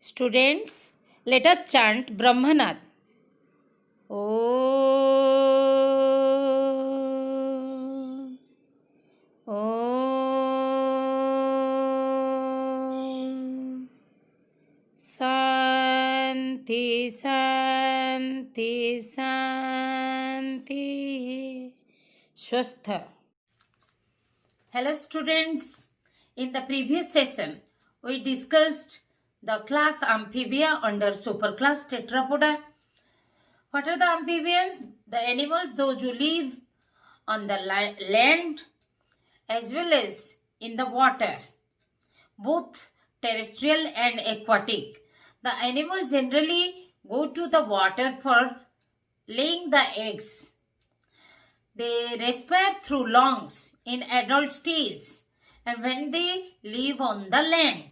Students, let us chant Brahmanad. Om. Om. Santi, Santi, Santi. Swastha. Hello students, in the previous session we discussed the class Amphibia under superclass Tetrapoda. What are the amphibians? The animals those who live on the land as well as in the water, both terrestrial and aquatic. The animals generally go to the water for laying the eggs. They respire through lungs in adult stage, and when they live on the land,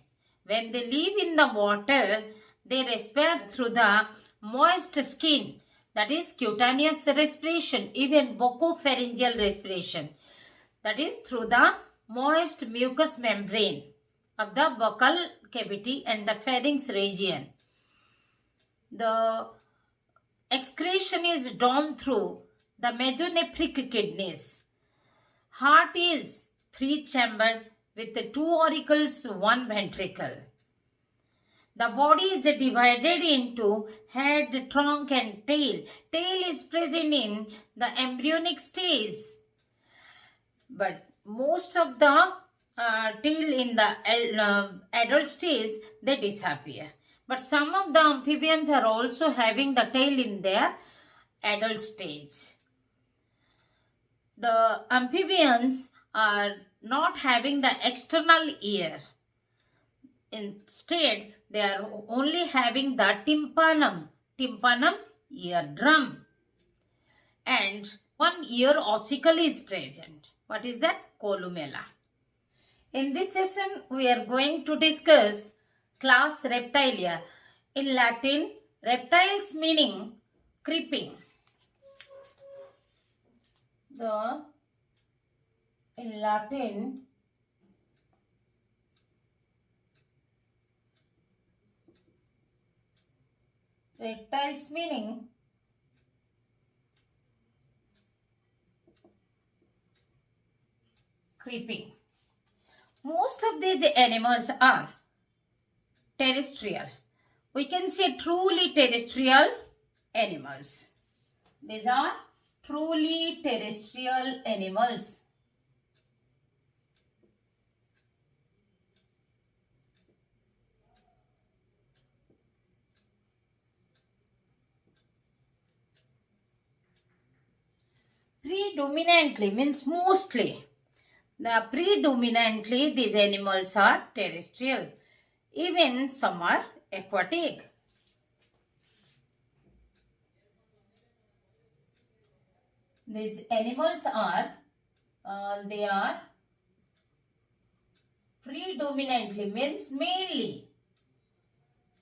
when they live in the water, they respire through the moist skin, that is cutaneous respiration, even buccopharyngeal respiration, that is through the moist mucous membrane of the buccal cavity and the pharynx region. The excretion is done through the mesonephric kidneys. Heart is three-chambered with two auricles, one ventricle. The body is divided into head, trunk and tail. Tail is present in the embryonic stage, but most of the tail in the adult stage, they disappear. But some of the amphibians are also having the tail in their adult stage. The amphibians are not having the external ear. Instead, they are only having the tympanum eardrum, and one ear ossicle is present. What is that? Columella. In this session, we are going to discuss class Reptilia. In Latin, reptiles meaning creeping. In Latin, reptiles meaning creeping. Most of these animals are terrestrial. We can say truly terrestrial animals. These are truly terrestrial animals. Predominantly means mostly. Predominantly these animals are terrestrial. Even some are aquatic. These animals are, they are predominantly means mainly.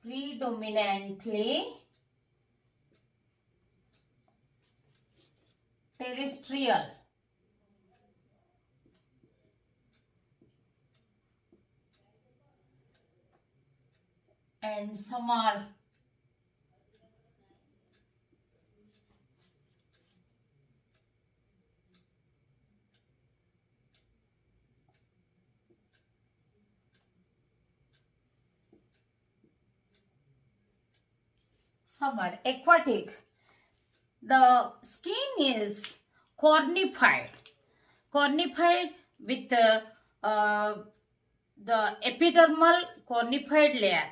Predominantly terrestrial. And some are aquatic. The skin is cornified with the epidermal cornified layer.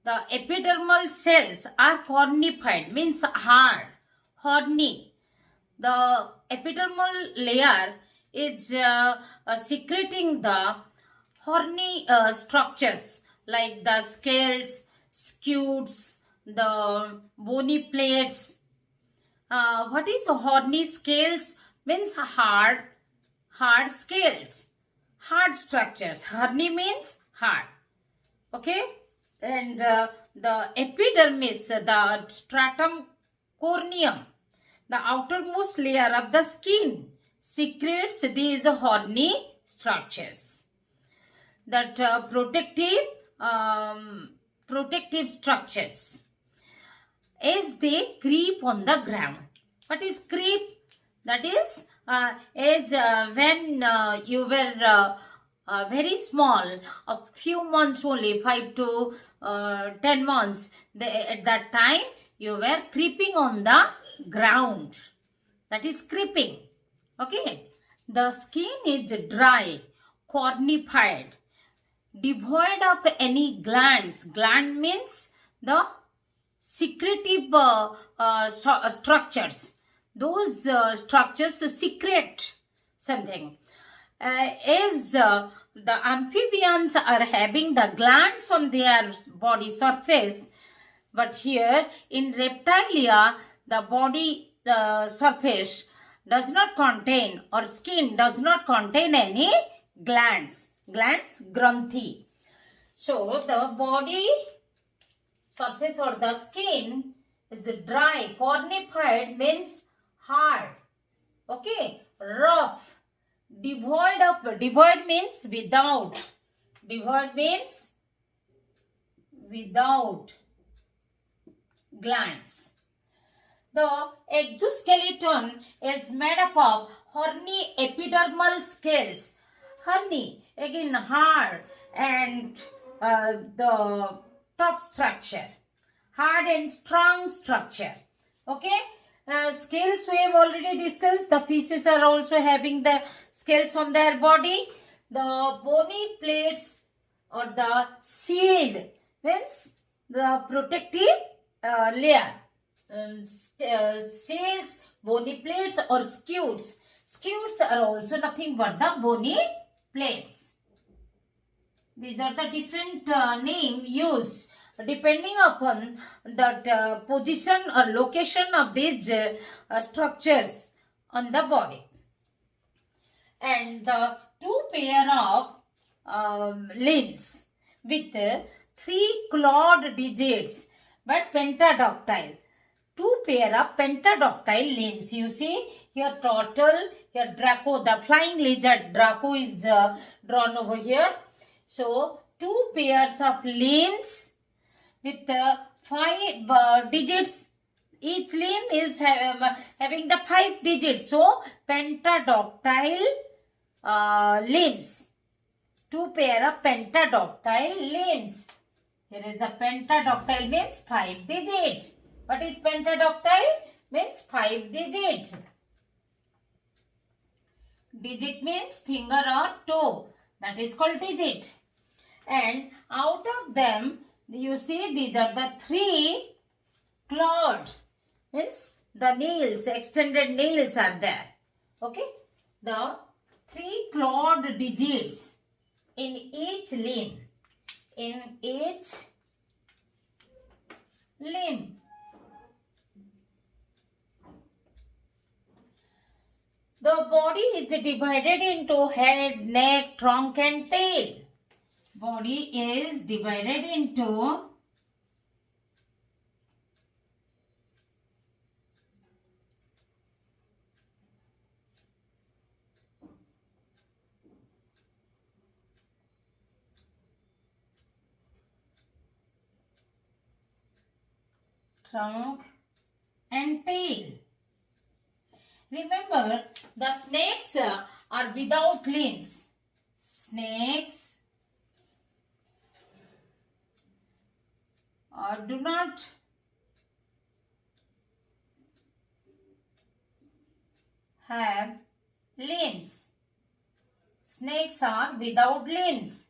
The epidermal cells are cornified, means hard, horny. The epidermal layer is secreting the horny structures like the scales, scutes, the bony plates. What is horny scales? Means hard scales, hard structures. Horny means hard. Okay, and the epidermis, the stratum corneum, the outermost layer of the skin, secretes these horny structures. That protective protective structures as they creep on the ground. What is creep? That is when you were very small, a few months only, 5 to 10 months, at that time you were creeping on the ground. That is creeping. Okay. The skin is dry, cornified, devoid of any glands. Gland means the secretive structures. Those structures secrete something. The amphibians are having the glands on their body surface, but here in reptilia, the body surface does not contain, or skin does not contain any glands. Glands, granthi. So the body surface or the skin is dry, cornified means hard, okay, rough, devoid means without, glands. The exoskeleton is made up of horny epidermal scales. Horny, again hard, and the top structure, hard and strong structure. Okay. Scales we have already discussed. The fishes are also having the scales on their body. The bony plates or the shield means the protective layer. Scales, bony plates or scutes. Scutes are also nothing but the bony plates. These are the different name used depending upon that position or location of these structures on the body. And the two pair of limbs with 3 clawed digits but pentadactyl. 2 pair of pentadactyl limbs. You see here turtle, here Draco, the flying lizard Draco is drawn over here. So 2 pairs of limbs with 5 digits. Each limb is having the 5 digits. So pentadactyl limbs. 2 pair of pentadactyl limbs. Here is the pentadactyl means 5 digit. What is pentadactyl? Means 5 digit. Digit means finger or toe. That is called digit. And out of them, you see these are the 3 clawed. Means the nails, extended nails are there. Okay. The 3 clawed digits in each limb. In each limb. The body is divided into head, neck, trunk and tail. Body is divided into trunk and tail. Remember, the snakes are without limbs. Snakes do not have limbs. Snakes are without limbs.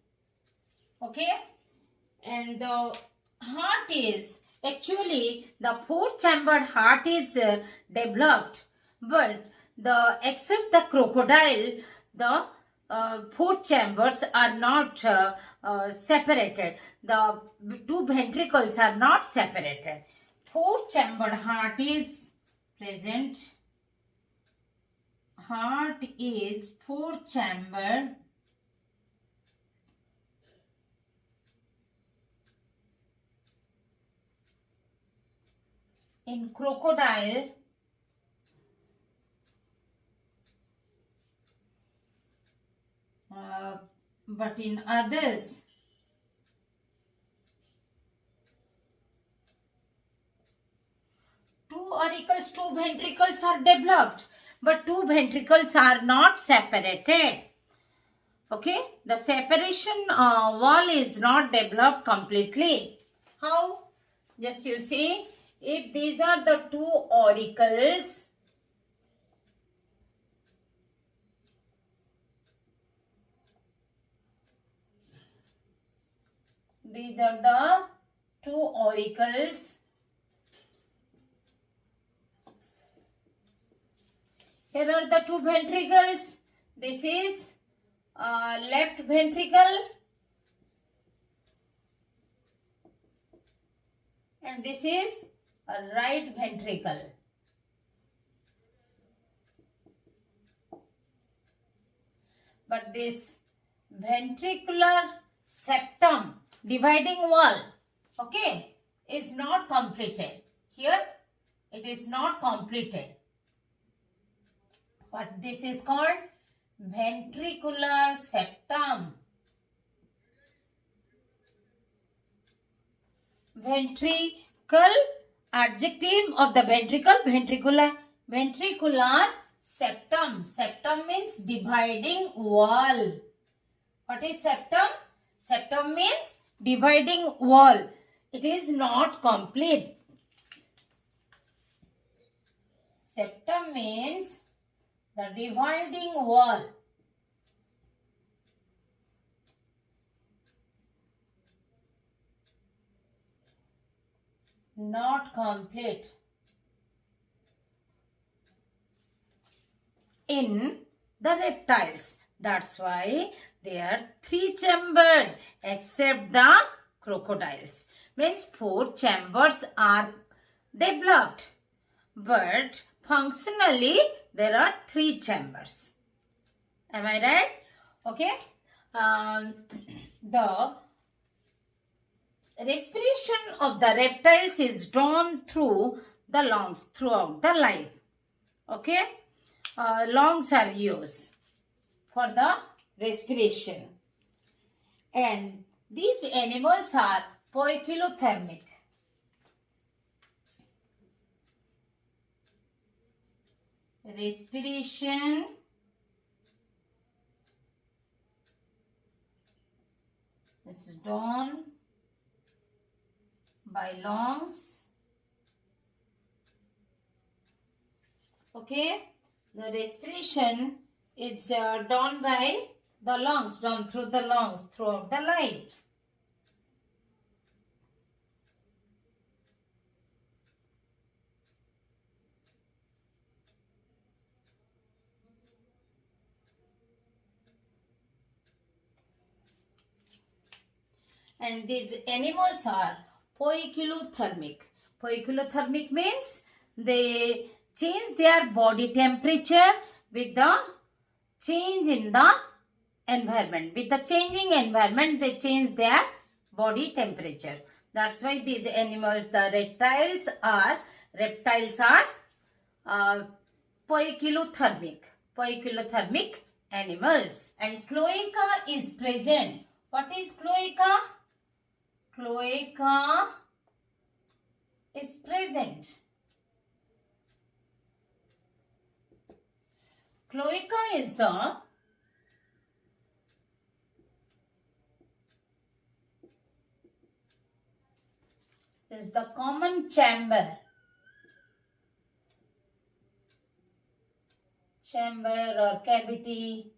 Okay? And the heart is, actually the 4-chambered heart is developed. But except the crocodile, the 4 chambers are not separated. The 2 ventricles are not separated. 4-chambered heart is present. Heart is 4-chambered. In crocodile, but in others, auricles, two ventricles are developed, but two ventricles are not separated. Okay, the separation wall is not developed completely. How? Just you see, if these are the two auricles, these are the two auricles. Here are the two ventricles. This is left ventricle and this is a right ventricle. But this ventricular septum dividing wall, okay, is not completed. Here it is not completed. But this is called ventricular septum. Ventricle, adjective of the ventricle, ventricular septum. Septum means dividing wall. What is septum? Septum means dividing wall. It is not complete. Septum means the dividing wall. Not complete. In the reptiles. That's why they are three-chambered except the crocodiles. Means four chambers are developed. But functionally there are three chambers. Am I right? Okay. The respiration of the reptiles is drawn through the lungs throughout the life. Okay. Lungs are used for the respiration. And these animals are poikilothermic. Respiration is done by lungs. Okay, the respiration is done by the lungs, done through the lungs throughout the life. And these animals are poikilothermic. Poikilothermic means they change their body temperature with the change in the environment. With the changing environment, they change their body temperature. That's why these animals, the reptiles are poikilothermic. Poikilothermic animals. And cloaca is present. What is cloaca? Cloaca is present. Cloaca is the common chamber or cavity,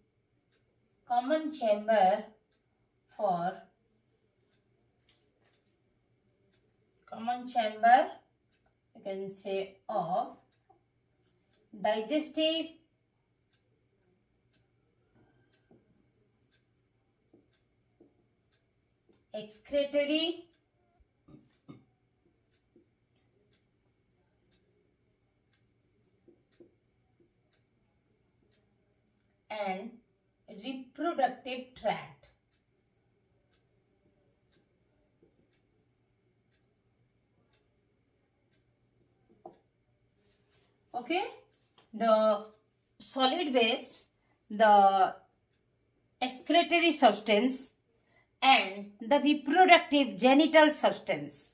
common chamber for you can say of digestive, excretory, and reproductive tract. Okay, the solid waste, the excretory substance, and the reproductive genital substance,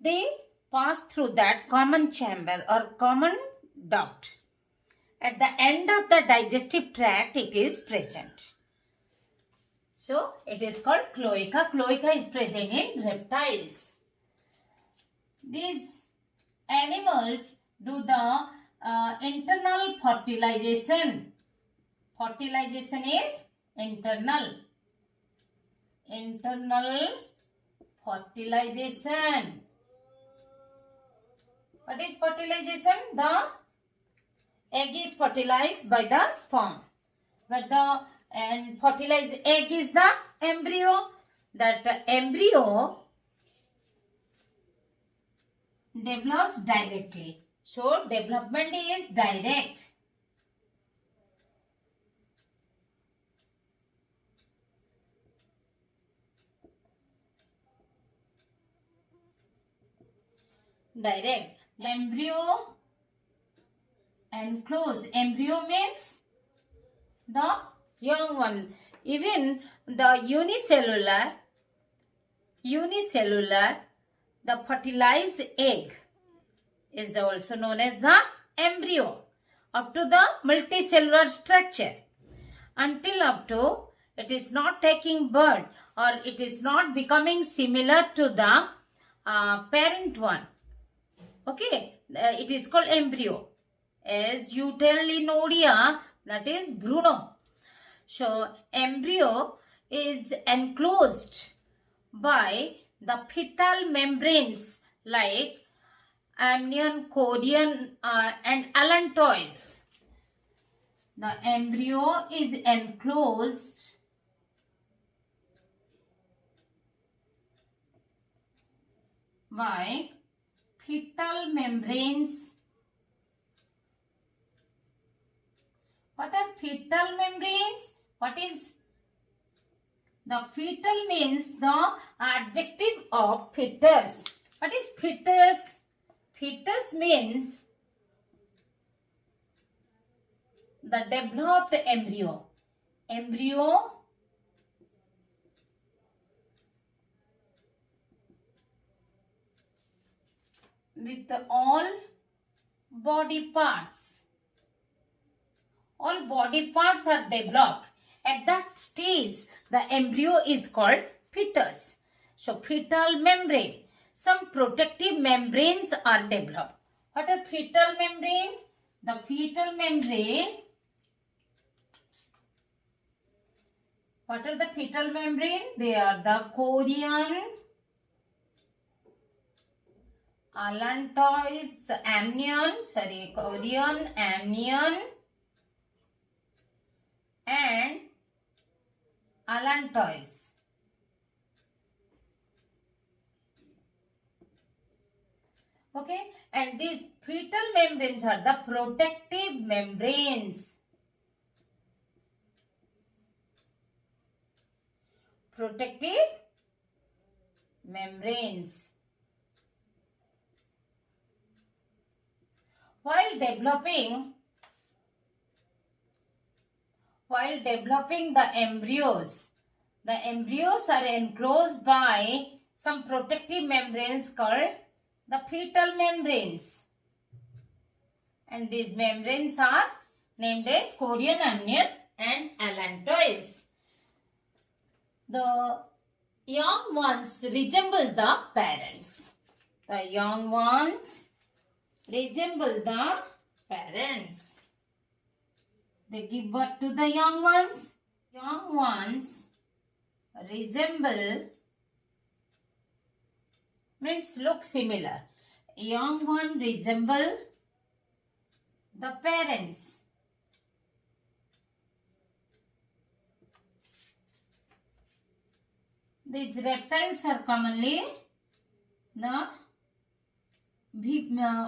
they pass through that common chamber or common duct. At the end of the digestive tract, it is present. So, it is called cloaca. Cloaca is present in reptiles. These animals do the internal fertilization. Fertilization is internal. Internal fertilization. What is fertilization? The egg is fertilized by the sperm. But the fertilized egg is the embryo. That embryo develops directly. So development is direct. Direct. The embryo enclosed. Embryo means the young one. Even the unicellular, the fertilized egg is also known as the embryo up to the multicellular structure. Until up to it is not taking birth or it is not becoming similar to the parent one. Okay, it is called embryo. As Eutelinodia, that is Bruno. So, embryo is enclosed by the fetal membranes like amnion, chorion and allantois. The embryo is enclosed by fetal membranes. What are fetal membranes? What is the fetal? Means the adjective of fetus. What is fetus? Fetus means the developed embryo. Embryo with all body parts. All body parts are developed. At that stage, the embryo is called fetus. So, fetal membrane. Some protective membranes are developed. What are fetal membrane? The fetal membrane. What are the fetal membrane? They are the chorion, allantois, chorion, amnion and allantois. Okay, and these fetal membranes are the protective membranes. Protective membranes. While developing the embryos are enclosed by some protective membranes called the fetal membranes. And these membranes are named as chorion, amnion and allantois. The young ones resemble the parents. The young ones resemble the parents. They give birth to the young ones. Young ones resemble means look similar. Young one resemble the parents. These reptiles are commonly the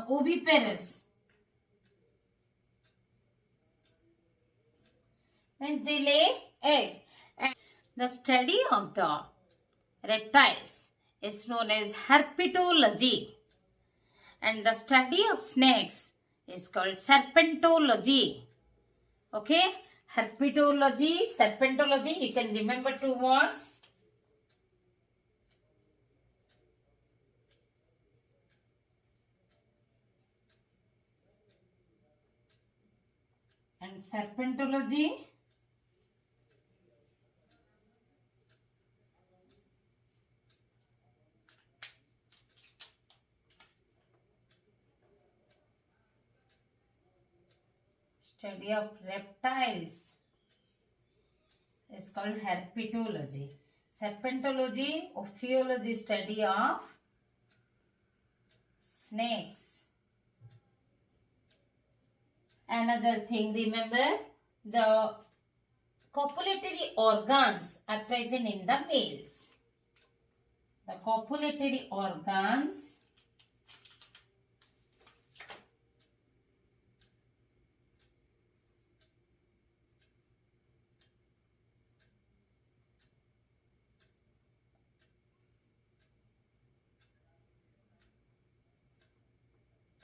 oviparous. Means they lay egg. And the study of the reptiles is known as herpetology. And the study of snakes is called serpentology. Okay? Herpetology, serpentology, you can remember two words. And serpentology, study of reptiles, is called herpetology. Serpentology, ophiology, study of snakes. Another thing, remember, the copulatory organs are present in the males. The copulatory organs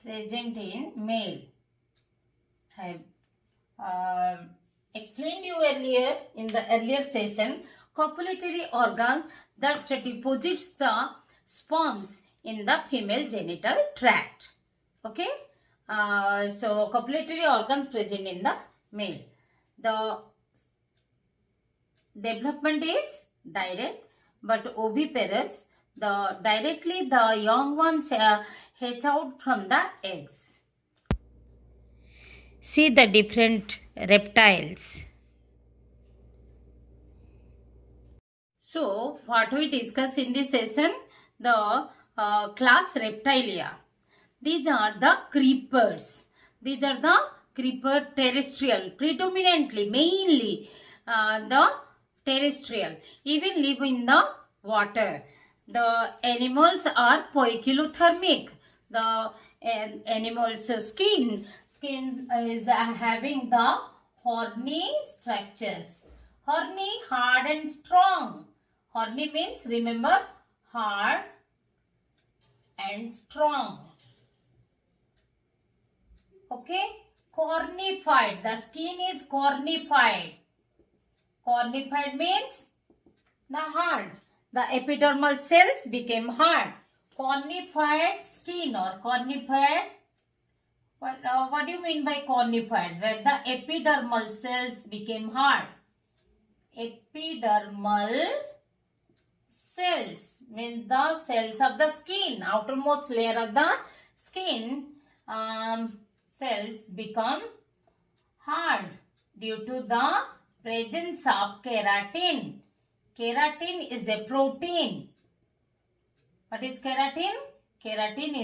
present in male. I have explained you earlier in the earlier session, copulatory organ that deposits the sperms in the female genital tract. Okay, so copulatory organs present in the male. The development is direct, but oviparous. Directly the young ones hatch out from the eggs. See the different reptiles. So, what we discuss in this session, the class Reptilia. These are the creepers. These are the creeper terrestrial, predominantly, mainly the terrestrial, even live in the water. The animals are poikilothermic. The animal's skin is having the horny structures. Horny, hard and strong. Horny means, remember, hard and strong. Okay, cornified. The skin is cornified. Cornified means the hard. The epidermal cells became hard. Cornified skin or cornified. What do you mean by cornified? Where the epidermal cells became hard. Epidermal cells means the cells of the skin, outermost layer of the skin cells become hard due to the presence of keratin. Keratin is a protein. What is keratin? Keratin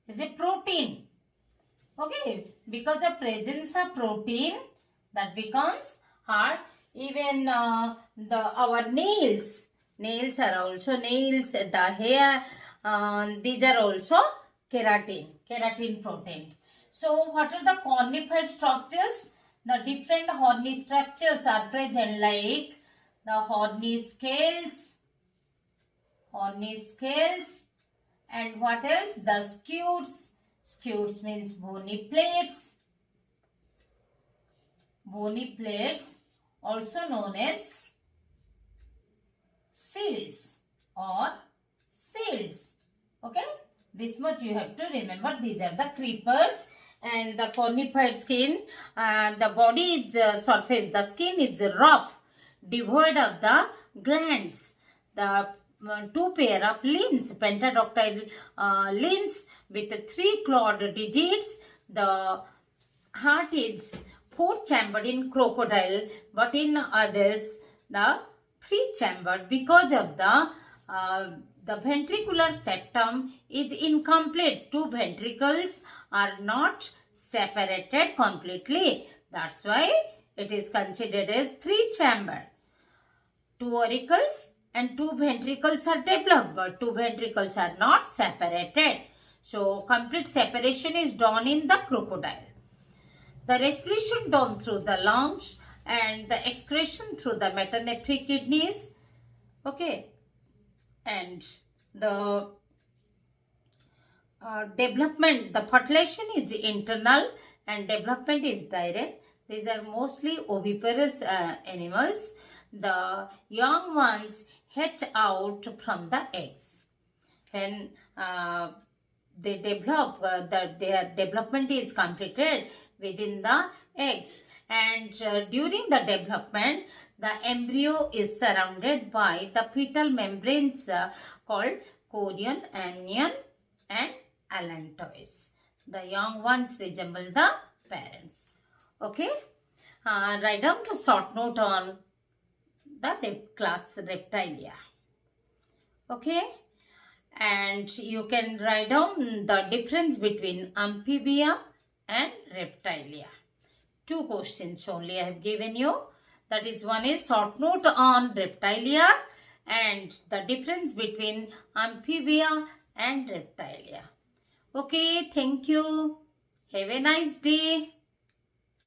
is a protein. Okay, because of presence of protein that becomes hard. Even our nails are also nails. The hair, these are also keratin protein. So, what are the cornified structures? The different horny structures are present, like the horny scales, and what else? The scutes. Scutes means bony plates. Bony plates, also known as seals or seals. Okay, this much you have to remember. These are the creepers. And the cornified skin, the body is surface, the skin is rough, devoid of the glands. The two pair of limbs, pentadactyl limbs with 3 clawed digits. The heart is 4-chambered in crocodile, but in others the 3-chambered because of the ventricular septum is incomplete. 2 ventricles are not separated completely. That's why it is considered as 3-chambered. 2 auricles and 2 ventricles are developed, but 2 ventricles are not separated. So, complete separation is done in the crocodile. The respiration done through the lungs and the excretion through the metanephric kidneys. Okay. And the development, the fertilization is internal and development is direct. These are mostly oviparous animals. The young ones hatch out from the eggs. When they develop, their development is completed within the eggs, and during the development the embryo is surrounded by the fetal membranes called chorion, amnion and allantois. The young ones resemble the parents. Okay, write down the short note on the class Reptilia. Okay, and you can write down the difference between Amphibia and Reptilia. Two questions only I have given you. That is, one is short note on Reptilia and the difference between Amphibia and Reptilia. Okay, thank you. Have a nice day.